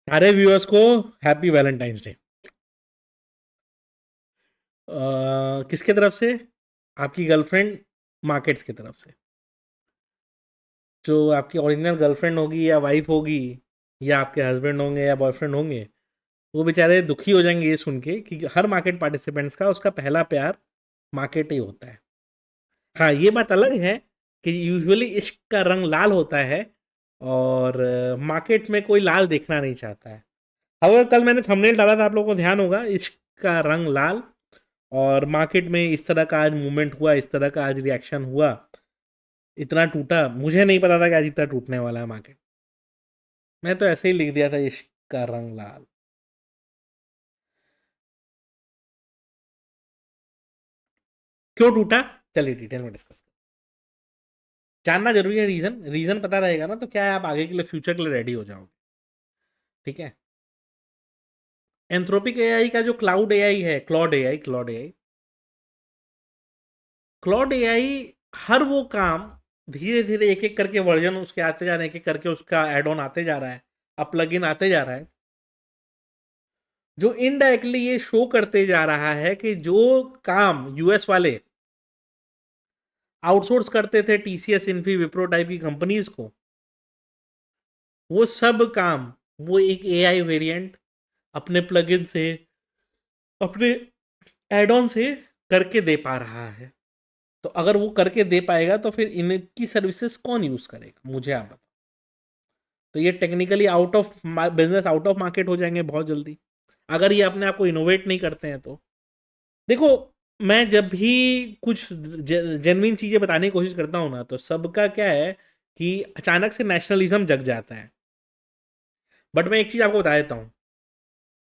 सारे व्यूअर्स को happy Valentine's day. किसके तरफ से? आपकी गर्लफ्रेंड मार्केट्स की तरफ से। जो आपकी ओरिजिनल गर्लफ्रेंड होगी या वाइफ होगी, या आपके हस्बैंड होंगे या बॉयफ्रेंड होंगे, वो बेचारे दुखी हो जाएंगे ये सुन के कि हर मार्केट पार्टिसिपेंट्स का उसका पहला प्यार मार्केट ही होता है। हाँ, ये बात अलग है कि यूजुअली इश्क का रंग लाल होता है, और मार्केट में कोई लाल देखना नहीं चाहता है। अगर कल मैंने थंबनेल डाला था, आप लोगों को ध्यान होगा, इश्क का रंग लाल, और मार्केट में इस तरह का आज मूवमेंट हुआ, इस तरह का आज रिएक्शन हुआ, इतना टूटा। मुझे नहीं पता था कि आज इतना टूटने वाला है मार्केट। मैं तो ऐसे ही लिख दिया था, इश्क का रंग लाल। क्यों टूटा? चलिए डिटेल में डिस्कस करें। जानना जरूरी है, रीजन रीजन पता रहेगा ना तो क्या है, आप आगे के लिए, फ्यूचर के लिए रेडी हो जाओगे। ठीक है। एंथ्रोपिक एआई का जो क्लाउड एआई है, क्लॉड एआई, हर वो काम धीरे धीरे एक एक करके वर्जन उसके आते जा रहे हैं, एक एक करके उसका एड ऑन आते जा रहा है, अब प्लग इन आते जा रहा है, जो इनडायरेक्टली ये शो करते जा रहा है कि जो काम यूएस वाले आउटसोर्स करते थे टीसीएस, इन्फी, विप्रो टाइप की कंपनीज को, वो सब काम वो एक एआई वेरिएंट अपने प्लगइन से, अपने एड ऑन से करके दे पा रहा है। तो अगर वो करके दे पाएगा तो फिर इनकी सर्विसेज कौन यूज करेगा, मुझे आप बताओ। तो ये technically out of business, out of market हो जाएंगे बहुत जल्दी, अगर ये अपने आप को इनोवेट नहीं करते हैं तो। देखो, मैं जब भी कुछ जेन्युइन चीजें बताने की कोशिश करता हूँ ना, तो सबका क्या है कि अचानक से नेशनलिज्म जग जाता है। बट मैं एक चीज आपको बता देता हूँ,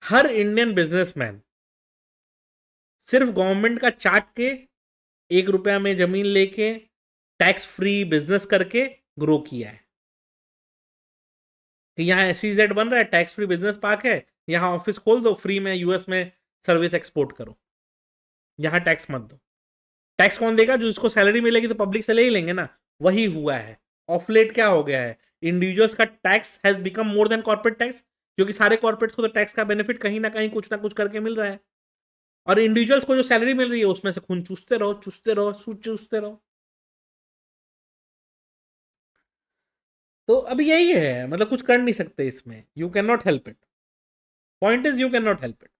हर इंडियन बिजनेसमैन सिर्फ गवर्नमेंट का चाट के, 1 रुपया में जमीन लेके, टैक्स फ्री बिजनेस करके ग्रो किया है। कि यहाँ एसईजेड बन रहा है, टैक्स फ्री बिजनेस पार्क है, यहाँ ऑफिस खोल दो, फ्री में यूएस में सर्विस एक्सपोर्ट करो, यहाँ टैक्स मत दो। टैक्स कौन देगा? जो जिसको सैलरी मिलेगी तो पब्लिक से ले ही लेंगे ना। वही हुआ है। ऑफ लेट क्या हो गया है, इंडिविजुअल्स का tax has become more than corporate tax, क्योंकि सारे कॉर्पोरेट्स को तो टैक्स का बेनिफिट कहीं ना कुछ करके मिल रहा है, और इंडिविजुअल्स को जो सैलरी मिल रही है उसमें से खून चूसते रहो, चूसते रहो, चूसते रहो। तो अब यही है, मतलब कुछ कर नहीं सकते इसमें, you can not help it. Point is, you can not help it,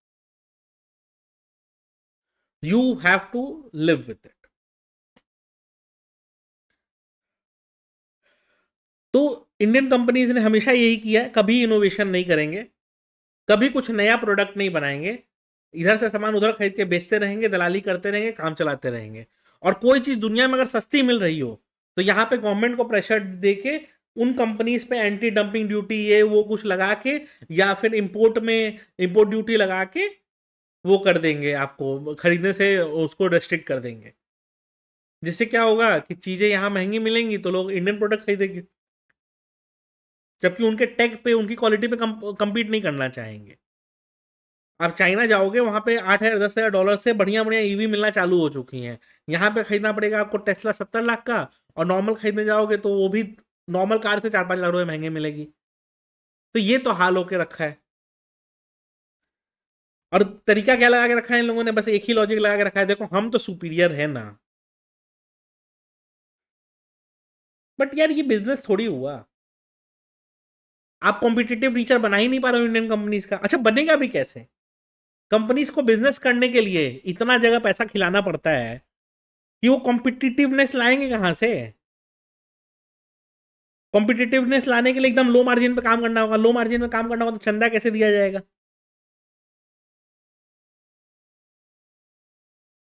you have to live with it. तो इंडियन कंपनीज ने हमेशा यही किया है, कभी इनोवेशन नहीं करेंगे, कभी कुछ नया प्रोडक्ट नहीं बनाएंगे, इधर से सामान उधर खरीद के बेचते रहेंगे, दलाली करते रहेंगे, काम चलाते रहेंगे। और कोई चीज दुनिया में अगर सस्ती मिल रही हो तो यहाँ पे गवर्नमेंट को प्रेशर दे के उन कंपनीज पे एंटी डंपिंग ड्यूटी ये वो कुछ लगा के, या फिर इंपोर्ट में इंपोर्ट ड्यूटी लगा के वो कर देंगे, आपको खरीदने से उसको रेस्ट्रिक्ट कर देंगे। जिससे क्या होगा कि चीजें यहाँ महंगी मिलेंगी तो लोग इंडियन प्रोडक्ट खरीदेंगे, जबकि उनके टेक पे, उनकी क्वालिटी पे कम्पीट नहीं करना चाहेंगे। आप चाइना जाओगे, वहां पे 8,000 10,000 डॉलर से बढ़िया बढ़िया ईवी मिलना चालू हो चुकी हैं। यहाँ पे खरीदना पड़ेगा आपको टेस्ला 70 लाख का, और नॉर्मल खरीदने जाओगे तो वो भी नॉर्मल कार से 4-5 लाख रुपए महंगे मिलेगी। तो ये तो हाल होके रखा है। और तरीका क्या लगा के रखा है इन लोगों ने? बस एक ही लॉजिक लगा के रखा है, देखो हम तो सुपीरियर है ना। बट यार ये बिजनेस थोड़ी हुआ। आप कॉम्पिटिटिव टीचर बना ही नहीं पा रहे हो इंडियन कंपनीज का। अच्छा, बनेगा भी कैसे? कंपनीज को बिजनेस करने के लिए इतना जगह पैसा खिलाना पड़ता है कि वो कॉम्पिटिटिवनेस लाएंगे कहां से? कॉम्पिटिटिवनेस लाने के लिए एकदम लो मार्जिन पे काम करना होगा, लो मार्जिन में काम करना होगा तो चंदा कैसे दिया जाएगा?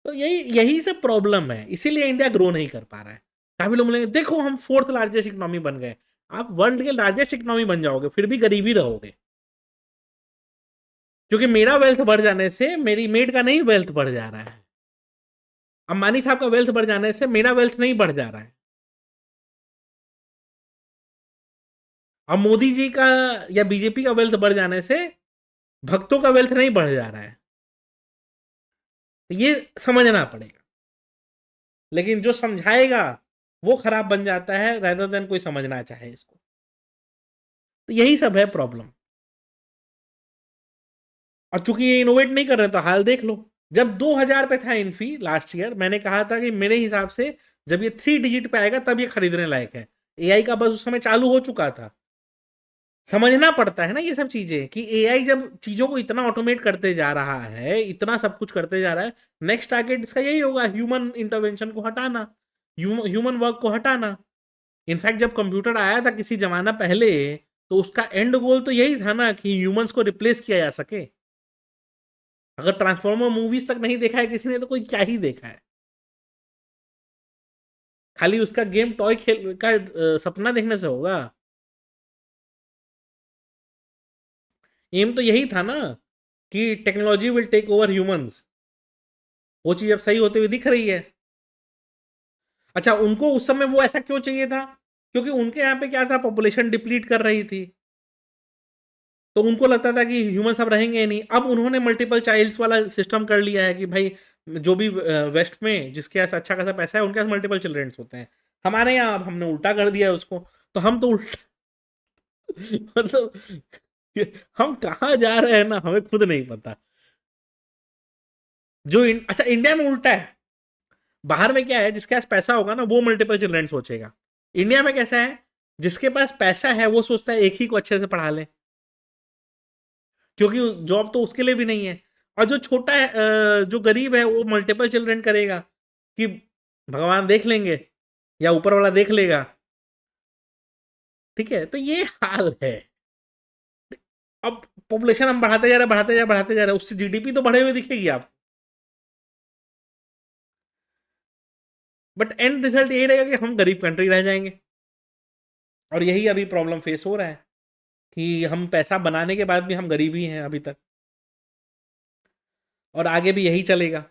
तो यही यही सब प्रॉब्लम है, इसीलिए इंडिया ग्रो नहीं कर पा रहा है। काफी लोग बोलेंगे देखो हम फोर्थ लार्जेस्ट इकोनॉमी बन गए। आप वर्ल्ड के लार्जेस्ट इकोनॉमी बन जाओगे फिर भी गरीबी रहोगे, क्योंकि मेरा वेल्थ बढ़ जाने से मेरी मेड का नहीं वेल्थ बढ़ जा रहा है। अंबानी साहब का वेल्थ बढ़ जाने से मेरा वेल्थ नहीं बढ़ जा रहा है। अब मोदी जी का या बीजेपी का वेल्थ बढ़ जाने से भक्तों का वेल्थ नहीं बढ़ जा रहा है। तो ये समझना पड़ेगा। लेकिन जो समझाएगा वो खराब बन जाता है, रेदर देन कोई समझना चाहे इसको। तो यही सब है प्रॉब्लम। और चूंकि ये इनोवेट नहीं कर रहे तो हाल देख लो। जब 2000 पे था इन्फी लास्ट ईयर, मैंने कहा था कि मेरे हिसाब से जब ये 3 डिजिट पे आएगा तब ये खरीदने लायक है। एआई का बस उस समय चालू हो चुका था। समझना पड़ता है ना ये सब चीजें कि एआई जब चीजों को इतना ऑटोमेट करते जा रहा है, इतना सब कुछ करते जा रहा है, नेक्स्ट टारगेट इसका यही होगा, ह्यूमन इंटरवेंशन को हटाना, ह्यूमन वर्क को हटाना। इनफैक्ट जब कंप्यूटर आया था किसी जमाना पहले, तो उसका एंड गोल तो यही था ना कि ह्यूमंस को रिप्लेस किया जा सके। अगर ट्रांसफॉर्मर मूवीज तक नहीं देखा है किसी ने तो कोई क्या ही देखा है। खाली उसका गेम टॉय खेल का सपना देखने से होगा। एम तो यही था ना कि technology will take over humans. वो चीज अब सही होते हुए दिख रही है। अच्छा, उनको उस समय वो ऐसा क्यों चाहिए था? क्योंकि उनके यहाँ पे क्या था, पॉपुलेशन डिप्लीट कर रही थी, तो उनको लगता था कि ह्यूमन सब रहेंगे ही नहीं। अब उन्होंने मल्टीपल चाइल्ड्स वाला सिस्टम कर लिया है कि भाई जो भी वेस्ट में जिसके पास अच्छा खासा पैसा है उनके पास मल्टीपल चिल्ड्रेंस होते हैं। हमारे यहाँ अब हमने उल्टा कर दिया है उसको। तो हम तो उल्टा मतलब हम कहाँ जा रहे हैं ना हमें खुद नहीं पता। अच्छा, इंडिया में उल्टा है। बाहर में क्या है, जिसके पास पैसा होगा ना वो मल्टीपल चिल्ड्रेन सोचेगा। इंडिया में कैसा है, जिसके पास पैसा है वो सोचता है एक ही को अच्छे से पढ़ा ले, क्योंकि जॉब तो उसके लिए भी नहीं है। और जो छोटा है, जो गरीब है, वो मल्टीपल चिल्ड्रन करेगा कि भगवान देख लेंगे या ऊपर वाला देख लेगा। ठीक है, तो ये हाल है। अब पॉपुलेशन हम बढ़ाते जा रहे हैं, बढ़ाते जा बढ़ाते जा रहे हैं, उससे जीडीपी तो बढ़े हुए दिखेगी आप। बट एंड रिजल्ट यही रहेगा कि हम गरीब कंट्री रह जाएंगे। और यही अभी प्रॉब्लम फेस हो रहा है कि हम पैसा बनाने के बाद भी हम गरीब ही हैं अभी तक, और आगे भी यही चलेगा।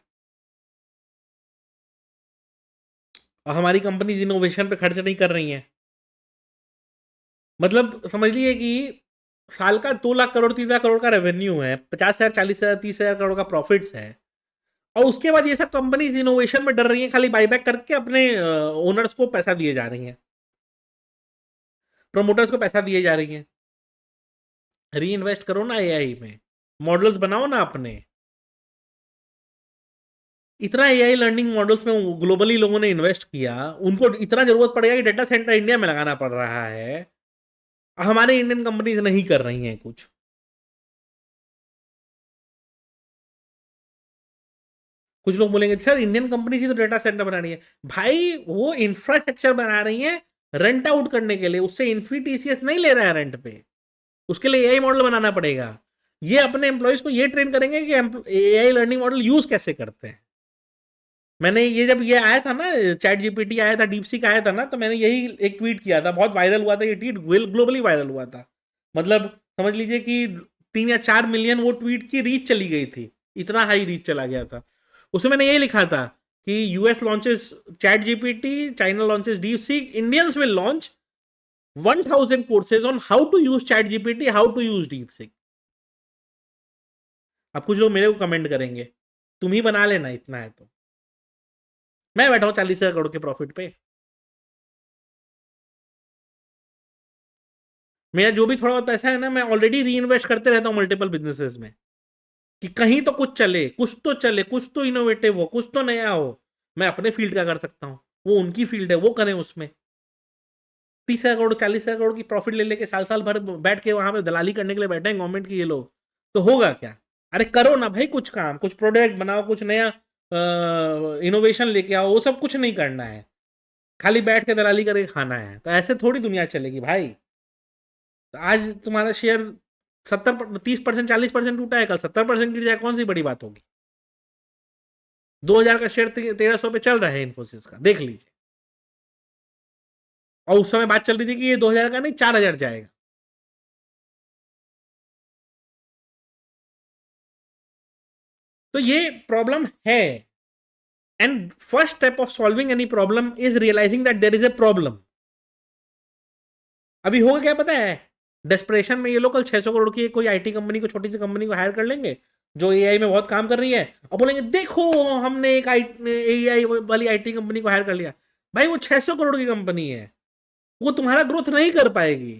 और हमारी कंपनी इनोवेशन पे खर्च नहीं कर रही हैं। मतलब समझ लीजिए कि साल का 2 लाख करोड़ 3 लाख करोड़ का रेवेन्यू है, 50,000 40,000 30,000 करोड़ का प्रॉफिट्स है, और उसके बाद ये सब कंपनीज इनोवेशन में डर रही हैं, खाली बाईबैक करके अपने ओनर्स को पैसा दिए जा रही हैं, प्रोमोटर्स को पैसा दिए जा रही हैं। री इन्वेस्ट करो ना एआई में, मॉडल्स बनाओ ना अपने। इतना एआई लर्निंग मॉडल्स में ग्लोबली लोगों ने इन्वेस्ट किया, उनको इतना जरूरत पड़ेगा कि डेटा सेंटर इंडिया में लगाना पड़ रहा है। हमारे इंडियन कंपनीज नहीं कर रही हैं कुछ। कुछ लोग बोलेंगे सर इंडियन कंपनी ही तो डेटा सेंटर बना रही है। भाई वो इंफ्रास्ट्रक्चर बना रही है रेंट आउट करने के लिए, उससे इन्फी टीसीएस नहीं ले रहा है रेंट पे। उसके लिए एआई मॉडल बनाना पड़ेगा। ये अपने एम्प्लॉयज को ये ट्रेन करेंगे कि एआई लर्निंग मॉडल यूज कैसे करते हैं। मैंने ये जब ये आया था ना, चैट जीपीटी आया था, डीपसीक आया था ना, तो मैंने यही एक ट्वीट किया था, बहुत वायरल हुआ था ये ट्वीट, ग्लोबली वायरल हुआ था। मतलब समझ लीजिए कि 3 या 4 मिलियन वो ट्वीट की रीच चली गई थी, इतना हाई रीच चला गया था। उसमें मैंने यही लिखा था कि US launches ChatGPT, China launches DeepSeek, Indians will launch 1000 courses on how to use ChatGPT, how to use DeepSeek. अब कुछ लोग मेरे को कमेंट करेंगे तुम ही बना लेना इतना है तो। मैं बैठा हूँ 40,000 करोड़ के प्रॉफिट पे। मेरा जो भी थोड़ा बहुत पैसा है ना, मैं ऑलरेडी री इन्वेस्ट करते रहता हूँ मल्टीपल बिजनेसेस में, कि कहीं तो कुछ चले, कुछ तो चले, कुछ तो इनोवेटिव हो, कुछ तो नया हो। मैं अपने फील्ड का कर सकता हूँ, वो उनकी फील्ड है, वो करें उसमें। 30,000 करोड़ 40,000 करोड़ की प्रॉफिट ले लेके साल साल भर बैठ के वहां पे दलाली करने के लिए बैठे हैं गवर्नमेंट की ये लोग, तो होगा क्या? अरे करो ना भाई, कुछ काम, कुछ प्रोडक्ट बनाओ, कुछ नया इनोवेशन लेके आओ। वो सब कुछ नहीं करना है, खाली बैठ के दलाली करके खाना है। तो ऐसे थोड़ी दुनिया चलेगी भाई। तो आज तुम्हारा शेयर 30% 40% टूटा है, कल 70% गिर जाए, कौन सी बड़ी बात होगी? 2000 का शेयर 1300 पे चल रहा है इन्फोसिस का, देख लीजिए। और उस समय बात चल रही थी कि ये 2000 का नहीं 4000 जाएगा। तो ये प्रॉब्लम है। And first step of solving any problem is realising that there is a problem. अभी होगा क्या पता है, डेस्परेशन में ये लोग कल 600 करोड़ की कोई आईटी कंपनी को, छोटी सी कंपनी को हायर कर लेंगे जो एआई में बहुत काम कर रही है, और बोलेंगे देखो हमने एक एआई वाली आईटी कंपनी को हायर कर लिया। भाई वो 600 करोड़ की कंपनी है, वो तुम्हारा ग्रोथ नहीं कर पाएगी।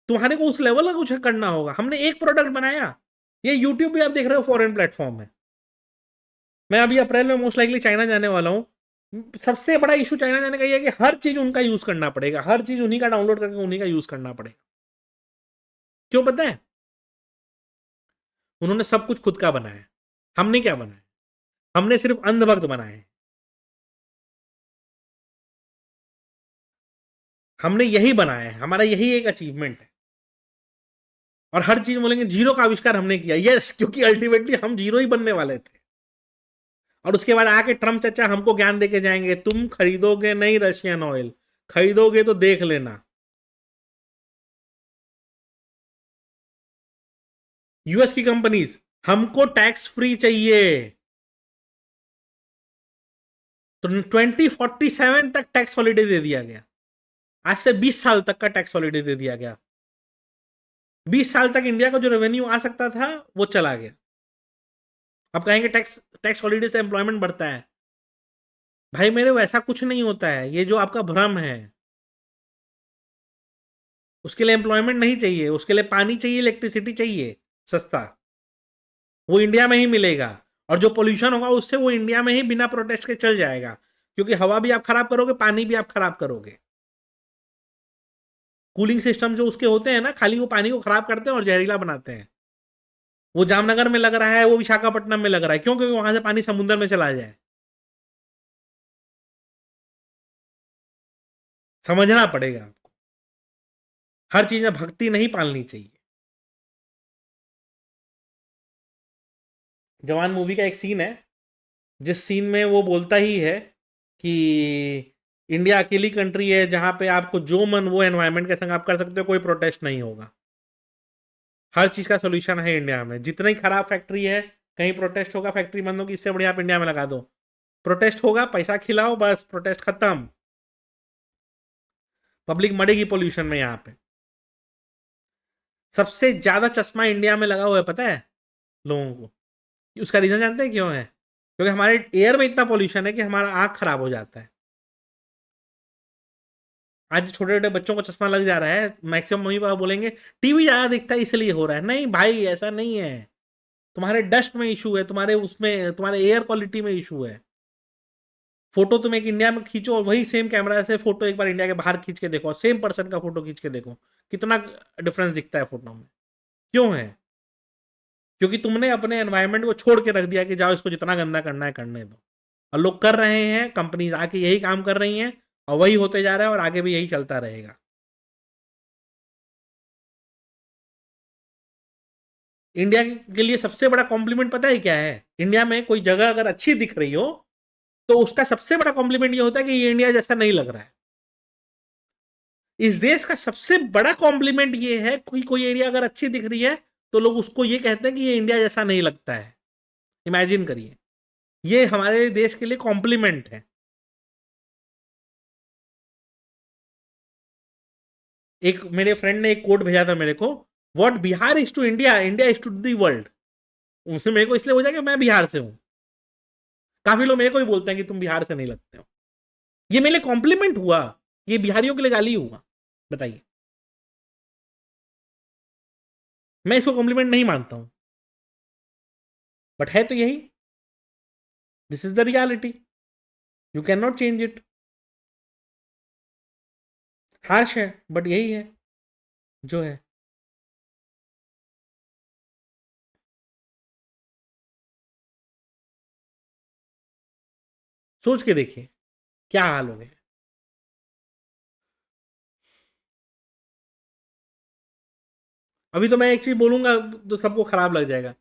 तुम्हारे को उस लेवल का कुछ करना होगा। हमने एक प्रोडक्ट बनाया, ये यूट्यूब भी आप देख रहे हो फॉरेन प्लेटफॉर्म है। मैं अभी अप्रैल में मोस्ट लाइकली चाइना जाने वाला हूँ। सबसे बड़ा इशू चाइना जाने का ये है कि हर चीज उनका यूज करना पड़ेगा, हर चीज उन्हीं का डाउनलोड करके उन्हीं का यूज करना पड़ेगा। क्यों पता है? उन्होंने सब कुछ खुद का बनाया। हमने क्या बनाया? हमने सिर्फ अंधभक्त बनाए। हमने यही बनाया है, हमारा यही एक अचीवमेंट है। और हर चीज बोलेंगे जीरो का आविष्कार हमने किया, यस, क्योंकि अल्टीमेटली हम जीरो ही बनने वाले थे। और उसके बाद आके ट्रम्प चचा हमको ज्ञान देके जाएंगे, तुम खरीदोगे नहीं रशियन ऑयल, खरीदोगे तो देख लेना। यूएस की कंपनीज, हमको टैक्स फ्री चाहिए। तो 2047 तक टैक्स हॉलिडे दे दिया गया। आज से 20 साल तक का टैक्स हॉलिडे दे दिया गया। 20 साल तक इंडिया का जो रेवेन्यू आ सकता था वो चला गया। अब कहेंगे टैक्स टैक्स हॉलिडे से एम्प्लॉयमेंट बढ़ता है। भाई मेरे वैसा कुछ नहीं होता है, ये जो आपका भ्रम है। उसके लिए एम्प्लॉयमेंट नहीं चाहिए, उसके लिए पानी चाहिए, इलेक्ट्रिसिटी चाहिए सस्ता, वो इंडिया में ही मिलेगा। और जो पोल्यूशन होगा उससे वो इंडिया में ही बिना प्रोटेस्ट के चल जाएगा, क्योंकि हवा भी आप खराब करोगे, पानी भी आप खराब करोगे। कूलिंग सिस्टम जो उसके होते हैं ना, खाली वो पानी को खराब करते हैं और जहरीला बनाते हैं। वो जामनगर में लग रहा है, वो विशाखापट्टनम में लग रहा है, क्यों? क्योंकि वहां से पानी समुद्र में चला जाए। समझना पड़ेगा आपको, हर चीज में भक्ति नहीं पालनी चाहिए। जवान मूवी का एक सीन है, जिस सीन में वो बोलता ही है कि इंडिया अकेली कंट्री है जहां पे आपको जो मन वो एनवायरनमेंट के संग आप कर सकते हो, कोई प्रोटेस्ट नहीं होगा। हर चीज का सोल्यूशन है इंडिया में। जितनी खराब फैक्ट्री है, कहीं प्रोटेस्ट होगा, फैक्ट्री बंद होगी, इससे बढ़िया आप इंडिया में लगा दो। प्रोटेस्ट होगा, पैसा खिलाओ, बस प्रोटेस्ट खत्म। पब्लिक मरेगी पोल्यूशन में यहाँ पे। सबसे ज्यादा चश्मा इंडिया में लगा हुआ है, पता है लोगों को? उसका रीजन जानते हैं क्यों है? क्योंकि हमारे एयर में इतना पोल्यूशन है कि हमारा आंख खराब हो जाता है। आज छोटे छोटे बच्चों को चश्मा लग जा रहा है, मैक्सिमम मम्मी पापा बोलेंगे टीवी ज्यादा दिखता है इसलिए हो रहा है। नहीं भाई, ऐसा नहीं है। तुम्हारे डस्ट में इशू है, तुम्हारे उसमें, तुम्हारे एयर क्वालिटी में इशू है। फोटो तुम एक इंडिया में खींचो और वही सेम कैमरा से फोटो एक बार इंडिया के बाहर खींच के देखो, सेम पर्सन का फोटो खींच के देखो, कितना डिफरेंस दिखता है फोटो में। क्यों है? क्योंकि तुमने अपने एनवायरनमेंट को छोड़ के रख दिया कि जाओ इसको जितना गंदा करना है करने दो। और लोग कर रहे हैं, कंपनीज आके यही काम कर रही हैं, और वही होते जा रहा है और आगे भी यही चलता रहेगा। इंडिया के लिए सबसे बड़ा कॉम्प्लीमेंट पता है क्या है? इंडिया में कोई जगह अगर अच्छी दिख रही हो, तो उसका सबसे बड़ा कॉम्प्लीमेंट ये होता है कि ये इंडिया जैसा नहीं लग रहा है। इस देश का सबसे बड़ा कॉम्प्लीमेंट ये है कि कोई एरिया अगर अच्छी दिख रही है, तो लोग उसको ये कहते हैं कि ये इंडिया जैसा नहीं लगता है। इमेजिन करिए, ये हमारे देश के लिए कॉम्प्लीमेंट है। एक मेरे फ्रेंड ने एक कोट भेजा था मेरे को, what Bihar is to India, India is to the world. उसने मेरे को इसलिए बोला कि मैं बिहार से हूं। काफी लोग मेरे को भी बोलते हैं कि तुम बिहार से नहीं लगते हो। ये मेरे लिए कॉम्प्लीमेंट हुआ, ये बिहारियों के लिए गाली हुआ? बताइए। मैं इसको कॉम्प्लीमेंट नहीं मानता हूं, बट है तो यही। This is the reality, you can not change it. Harsh है, बट यही है जो है। सोच के देखिए क्या हाल हो गया। अभी तो मैं एक चीज बोलूंगा तो सबको खराब लग जाएगा।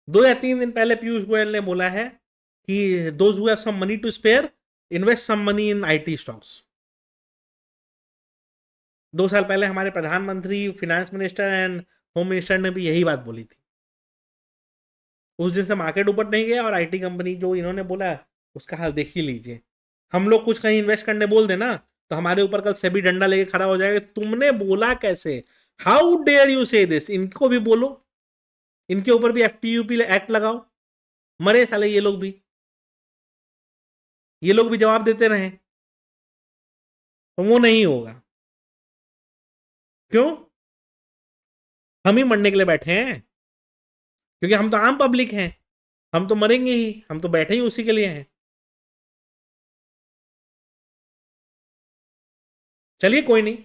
2 या 3 दिन पहले पीयूष गोयल ने बोला है कि those who have some money to spare, invest some money in IT stocks. 2 साल पहले हमारे प्रधानमंत्री, finance minister and home minister ने भी यही बात बोली थी। उस दिन से मार्केट ऊपर नहीं गया, और आईटी कंपनी जो इन्होंने बोला उसका हाल देख ही लीजिए। हम लोग कुछ कहीं इन्वेस्ट करने बोल देना, तो हमारे ऊपर कल सेबी डंडा लेके खड़ा हो जाएगा, तुमने बोला कैसे, हाउ डेयर यू से दिस। इनको भी बोलो, इनके ऊपर भी एफटीयूपी एक्ट लगाओ, मरे साले ये लोग भी जवाब देते रहे। तो वो नहीं होगा। क्यों? हम ही मरने के लिए बैठे हैं, क्योंकि हम तो आम पब्लिक हैं, हम तो मरेंगे ही, हम तो बैठे ही उसी के लिए हैं। चलिए कोई नहीं।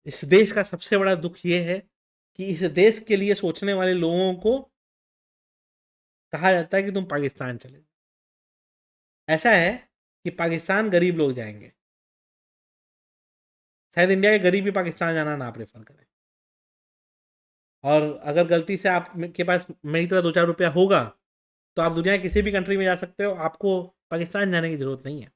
इस देश का सबसे बड़ा दुख ये है कि इस देश के लिए सोचने वाले लोगों को कहा जाता है कि तुम पाकिस्तान चले जाओ। ऐसा है कि पाकिस्तान गरीब लोग जाएंगे, शायद इंडिया के गरीब भी पाकिस्तान जाना ना प्रेफर करें। और अगर गलती से आप के पास मेरी तरह 2-4 रुपया होगा, तो आप दुनिया के किसी भी कंट्री में जा सकते हो, आपको पाकिस्तान जाने की जरूरत नहीं है।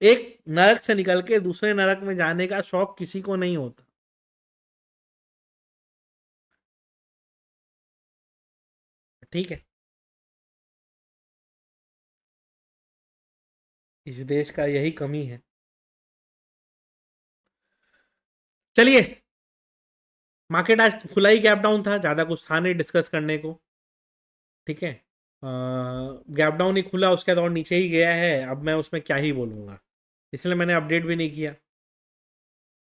एक नरक से निकल के दूसरे नरक में जाने का शौक किसी को नहीं होता। ठीक है, इस देश का यही कमी है। चलिए, मार्केट आज खुला ही गैप डाउन था, ज्यादा कुछ था नहीं डिस्कस करने को। ठीक है, गैप डाउन ही खुला, उसके बाद और नीचे ही गया है, अब मैं उसमें क्या ही बोलूंगा, इसलिए मैंने अपडेट भी नहीं किया।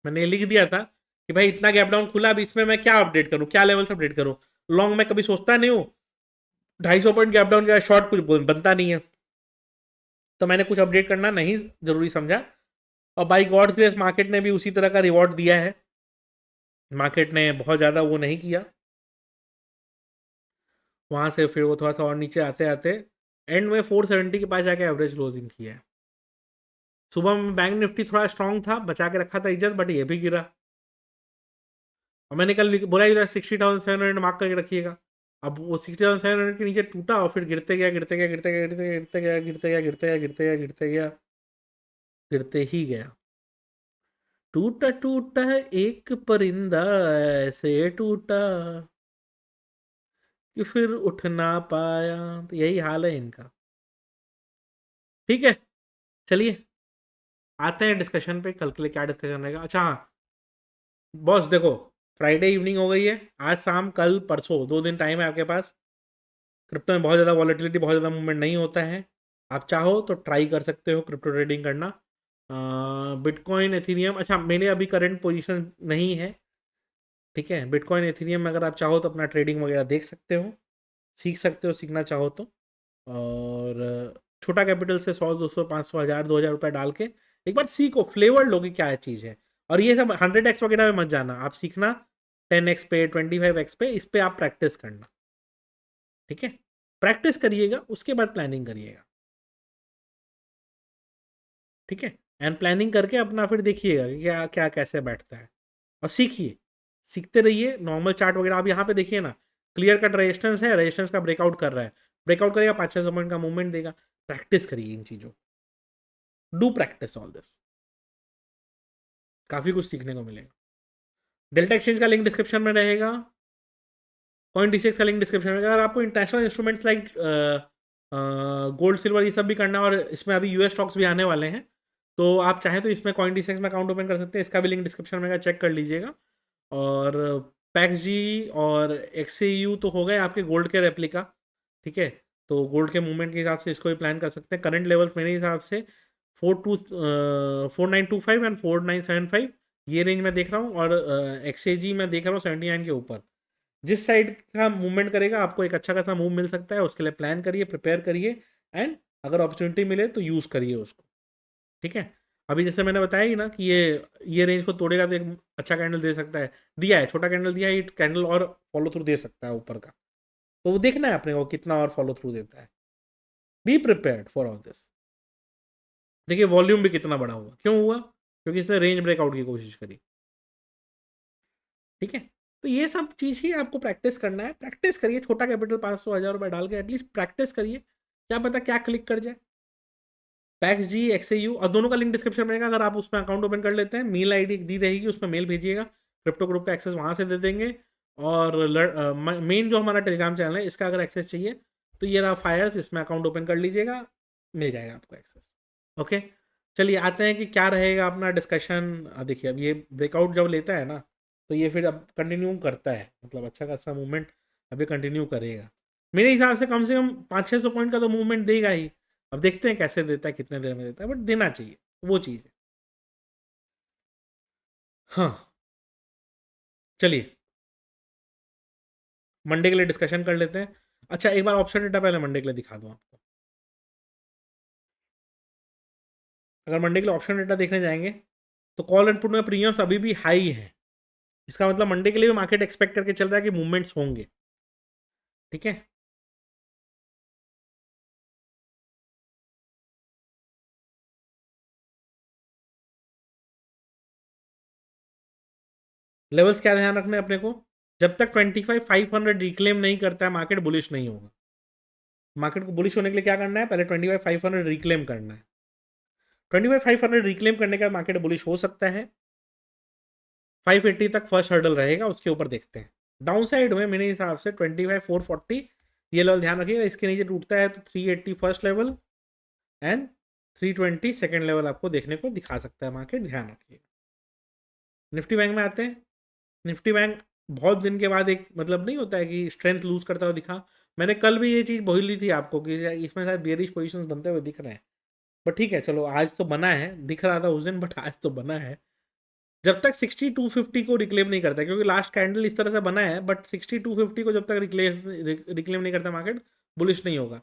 मैंने लिख दिया था कि भाई इतना गैप डाउन खुला, अब इसमें मैं क्या अपडेट करूं, क्या लेवल से अपडेट करूं। लॉन्ग में कभी सोचता नहीं हूँ, 250 पॉइंट गैप डाउन का शॉर्ट कुछ बनता नहीं है, तो मैंने कुछ अपडेट करना नहीं जरूरी समझा। और बाई गॉड्स ग्रेस मार्केट ने भी उसी तरह का रिवॉर्ड दिया है। मार्केट ने बहुत ज़्यादा वो नहीं किया, वहाँ से फिर वो थोड़ा सा और नीचे आते आते एंड में 470 के पास जाके एवरेज क्लोजिंग किया है। सुबह में बैंक निफ्टी थोड़ा स्ट्रांग था, बचा के रखा था इज्जत, बट ये भी गिरा। और मैंने कल बोला ही था 60,700 मार्क करके रखिएगा। अब वो 60,700 के नीचे टूटा और फिर गिरते गया गिरते गया गिरते गया गिरते गया गिरते गया गिरते गया गिरते गया गिरते गया गिरते ही गया। टूटा टूटा एक परिंदा ऐसे टूटा कि फिर उठ ना पाया, तो यही हाल है इनका। ठीक है, चलिए आते हैं डिस्कशन पे, कल के लिए क्या डिस्कशन रहेगा। अच्छा हाँ बॉस, देखो फ्राइडे इवनिंग हो गई है, आज शाम कल परसों 2 दिन टाइम है आपके पास। क्रिप्टो में बहुत ज़्यादा वॉलेटिलिटी, बहुत ज़्यादा मूवमेंट नहीं होता है। आप चाहो तो ट्राई कर सकते हो क्रिप्टो ट्रेडिंग करना। बिटकॉइन एथीरियम, अच्छा मेरे अभी करंट पोजीशन नहीं है। ठीक है, बिटकॉइन एथीरियम में अगर आप चाहो तो अपना ट्रेडिंग वगैरह देख सकते हो, सीख सकते हो सीखना चाहो तो। और छोटा कैपिटल से 100, 200, 500, 1000, 2000 रुपये डाल के एक बार सीखो, फ्लेवर लो कि क्या चीज़ है। और ये सब 100x वगैरह में मत जाना, आप सीखना 10x पे 25x पे, इस पे आप प्रैक्टिस करना। ठीक है, प्रैक्टिस करिएगा उसके बाद प्लानिंग करिएगा। ठीक है, एंड प्लानिंग करके अपना फिर देखिएगा कि क्या क्या कैसे बैठता है, और सीखिए, सीखते रहिए। नॉर्मल चार्ट वगैरह आप यहाँ पे देखिए ना, क्लियर कट रेजिस्टेंस है, रेजिस्टेंस का ब्रेकआउट कर रहा है, ब्रेकआउट करेगा 500-600 पॉइंट का मूवमेंट देगा। प्रैक्टिस करिए इन चीज़ों, डू प्रैक्टिस ऑल दिस, काफ़ी कुछ सीखने को मिलेगा। डेल्टा एक्सचेंज का लिंक डिस्क्रिप्शन में रहेगा, कॉइन डिसेक्स का लिंक डिस्क्रिप्शन में रहेगा। अगर आपको international instruments like gold silver ये सब भी करना है, और इसमें अभी यूएस स्टॉक्स भी आने वाले हैं, तो आप चाहें तो इसमें कॉइन डिसेक्स में अकाउंट ओपन कर सकते हैं, इसका भी लिंक डिस्क्रिप्शन में चेक कर लीजिएगा। और पैक्स जी और एक्सयू तो हो गए आपके गोल्ड के रेप्लिका। ठीक है, तो गोल्ड के मूवमेंट के हिसाब से इसको भी प्लान कर सकते हैं। करंट लेवल्स मेरे हिसाब से 4925 एंड 4975 ये रेंज में देख रहा हूँ, और एक्सएजी में देख रहा हूँ 79 के ऊपर। जिस साइड का मूवमेंट करेगा आपको एक अच्छा खासा मूव मिल सकता है, उसके लिए प्लान करिए, प्रिपेयर करिए, एंड अगर अपॉर्चुनिटी मिले तो यूज़ करिए उसको। ठीक है, अभी जैसे मैंने बताया ही ना कि ये रेंज को तोड़ेगा तो एक अच्छा कैंडल दे सकता है, दिया है, छोटा कैंडल दिया है, ये कैंडल और फॉलो थ्रू दे सकता है ऊपर का, तो वो देखना है अपने को कितना और फॉलो थ्रू देता है। Be prepared for all this. देखिए वॉल्यूम भी कितना बड़ा हुआ, क्यों हुआ, क्योंकि इसने रेंज ब्रेकआउट की कोशिश करी। ठीक है, तो ये सब चीज़ ही आपको प्रैक्टिस करना है, प्रैक्टिस करिए, छोटा कैपिटल 500-1000 रुपये डाल के एटलीस्ट प्रैक्टिस करिए, क्या पता क्या क्लिक कर जाए। पैक्स जी एक्सयू और दोनों का लिंक डिस्क्रिप्शन में रहेगा, अगर आप उसमें अकाउंट ओपन कर लेते हैं, मेल आईडी दी रहेगी, उसमें मेल भेजिएगा, क्रिप्टो ग्रुप का एक्सेस वहाँ से दे देंगे। और मेन जो हमारा टेलीग्राम चैनल है इसका अगर एक्सेस चाहिए तो ये रहा फायर्स, इसमें अकाउंट ओपन कर लीजिएगा, मिल जाएगा आपको एक्सेस। ओके, चलिए आते हैं कि क्या रहेगा अपना डिस्कशन। देखिए अब ये ब्रेकआउट जब लेता है ना, तो ये फिर अब कंटिन्यू करता है, मतलब अच्छा खासा मूवमेंट अभी कंटिन्यू करेगा। मेरे हिसाब से कम 500-600 पॉइंट का तो मूवमेंट देगा ही। अब देखते हैं कैसे देता है, कितने देर में देता है, बट देना चाहिए, वो चीज़ है। हाँ, चलिए मंडे के लिए डिस्कशन कर लेते हैं। अच्छा, एक बार ऑप्शन डेटा पहले मंडे के लिए दिखा दूं आपको। अगर मंडे के लिए ऑप्शन डेटा देखने जाएंगे तो कॉल एंड पुट में प्रीमियम्स अभी भी हाई है। इसका मतलब मंडे के लिए भी मार्केट एक्सपेक्ट करके चल रहा है कि मूवमेंट्स होंगे। ठीक है, लेवल्स क्या ध्यान रखने हैं अपने को? जब तक 25,500 रिक्लेम नहीं करता है मार्केट बुलिश नहीं होगा। मार्केट को बुलिश होने के लिए क्या करना है? पहले 25,500 रिक्लेम करना है। 25,500 रिक्लेम करने का मार्केट बुलिश हो सकता है। 580 तक फर्स्ट हर्डल रहेगा, उसके ऊपर देखते हैं। डाउन साइड में मेरे हिसाब से 25,440 ये लेवल ध्यान रखिएगा। इसके नीचे टूटता है तो 380 first level and 320 second level आपको देखने को दिखा सकता है मार्केट, ध्यान रखिएगा। निफ्टी बैंक में आते हैं। निफ्टी बैंक बहुत दिन के बाद एक मतलब नहीं होता है कि स्ट्रेंथ लूज करता हुआ दिखा। मैंने कल भी ये चीज़ बोली थी आपको कि इसमें शायद बियरिश पोजीशंस बनते हुए दिख रहे हैं। बट ठीक है, चलो आज तो बना है, दिख रहा था उस दिन बट आज तो बना है। जब तक 6250 को रिक्लेम नहीं करता, क्योंकि लास्ट कैंडल इस तरह से बना है, बट 6250 को जब तक रिक्लेम नहीं करता मार्केट बुलिश नहीं होगा।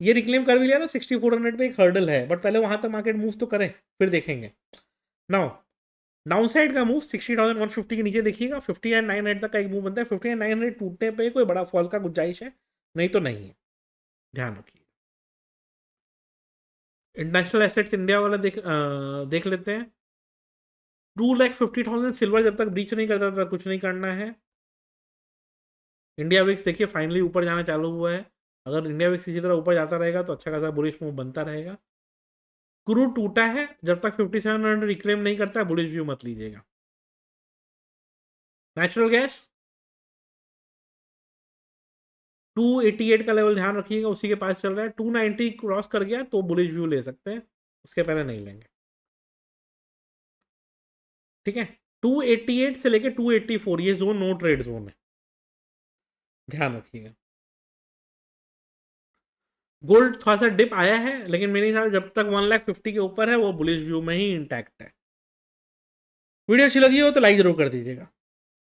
ये रिक्लेम कर भी लिया तो 6400 पे एक हर्डल है, बट पहले वहां तक मार्केट मूव तो करें फिर देखेंगे। नाउ डाउन साइड का मूव 60,150 के नीचे देखिएगा। 50 एंड 900 तक का एक मूव बनता है। 50 एंड 900 टूटने पे कोई बड़ा फॉल का गुंजाइश है, नहीं तो नहीं है, ध्यान रखिए। इंटरनेशनल एसेट्स इंडिया वाला देख लेते हैं। 2,50,000 सिल्वर जब तक ब्रीच नहीं करता तब कुछ नहीं करना है। इंडिया विक्स देखिए फाइनली ऊपर जाना चालू हुआ है। अगर इंडिया विक्स इसी तरह ऊपर जाता रहेगा तो अच्छा खासा बुलिश मूव बनता रहेगा। क्रूड टूटा है, जब तक 5700 रिक्लेम नहीं करता बुलिश व्यू मत लीजिएगा। नेचुरल गैस 288 का लेवल ध्यान रखिएगा, उसी के पास चल रहा है। 290 क्रॉस कर गया तो बुलिश व्यू ले सकते हैं, उसके पहले नहीं लेंगे। ठीक है, 288 से लेके 284 ये जोन नो ट्रेड जोन है, ध्यान रखिएगा। गोल्ड थोड़ा सा डिप आया है, लेकिन मेरे हिसाब से जब तक 1,50,000 के ऊपर है वो बुलिश व्यू में ही इंटैक्ट है। वीडियो अच्छी लगी हो तो लाइक जरूर कर दीजिएगा।